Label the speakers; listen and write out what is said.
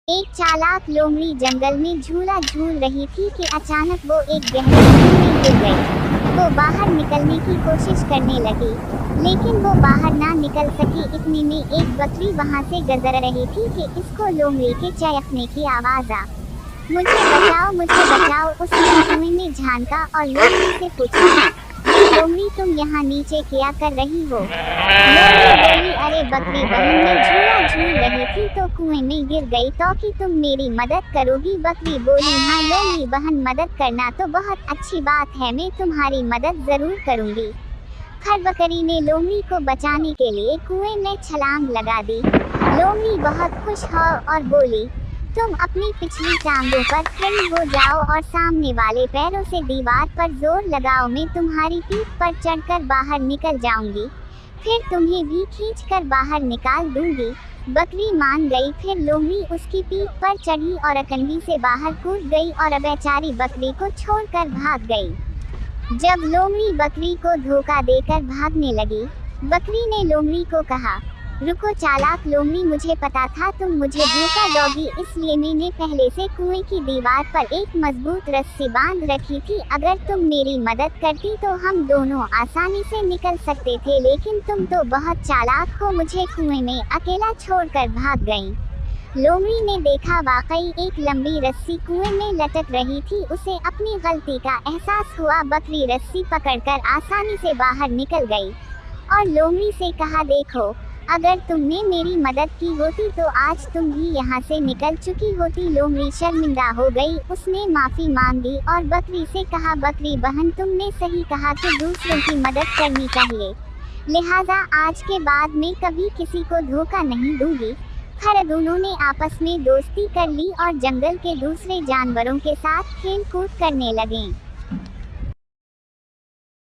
Speaker 1: एक चालाक लोमड़ी जंगल में झूला झूल रही थी कि अचानक वो एक गहरे कुएं में गिर गई। वो बाहर निकलने की कोशिश करने लगी, लेकिन वो बाहर ना निकल सकी। इतने में एक बकरी वहां से गुजर रही थी कि इसको लोमड़ी के चहकने की आवाज आ। मुझे बचाओ, मुझे बचाओ, उसने कुएं में झांका और लोमड़ी से पूछा, लोमड़ी तुम यहाँ नीचे क्या कर रही हो? लोमड़ी बोली, अरे बकरी बहन, मैं झूला झूल रही थी तो कुएं में गिर गई, तो कि तुम मेरी मदद करोगी? बकरी बोली, हाँ लोमड़ी बहन, मदद करना तो बहुत अच्छी बात है, मैं तुम्हारी मदद जरूर करूंगी। खर बकरी ने लोमड़ी को बचाने के लिए कुएं में छलांग लगा दी। लोमड़ी बहुत खुश हो और बोली, तुम अपनी पिछली टांगों पर खड़ी हो जाओ और सामने वाले पैरों से दीवार पर जोर लगाओ, मैं तुम्हारी पीठ पर चढ़कर बाहर निकल जाऊंगी, फिर तुम्हें भी खींचकर बाहर निकाल दूंगी। बकरी मान गई। फिर लोमड़ी उसकी पीठ पर चढ़ी और अकन्नी से बाहर कूद गई और बेचारी बकरी को छोड़कर भाग गई। जब लोमड़ी बकरी को धोखा देकर भागने लगी, बकरी ने लोमड़ी को कहा, रुको चालाक लोमड़ी, मुझे पता था तुम मुझे धोखा दोगी, इसलिए मैंने पहले से कुएं की दीवार पर एक मजबूत रस्सी बांध रखी थी। अगर तुम मेरी मदद करती तो हम दोनों आसानी से निकल सकते थे, लेकिन तुम तो बहुत चालाक हो, मुझे कुएं में अकेला छोड़कर भाग गई। लोमड़ी ने देखा वाकई एक लंबी रस्सी कुएं में लटक रही थी। उसे अपनी गलती का एहसास हुआ। बकरी रस्सी पकड़कर आसानी से बाहर निकल गई और लोमड़ी से कहा, देखो, अगर तुमने मेरी मदद की होती तो आज तुम भी यहाँ से निकल चुकी होती। लोमड़ी शर्मिंदा हो गई। उसने माफी मांगी और बकरी से कहा, बकरी बहन, तुमने सही कहा कि दूसरों की मदद करनी चाहिए, लिहाजा आज के बाद मैं कभी किसी को धोखा नहीं दूंगी। खैर दोनों ने आपस में दोस्ती कर ली और जंगल के दूसरे जानवरों के साथ खेल कूद करने लगे।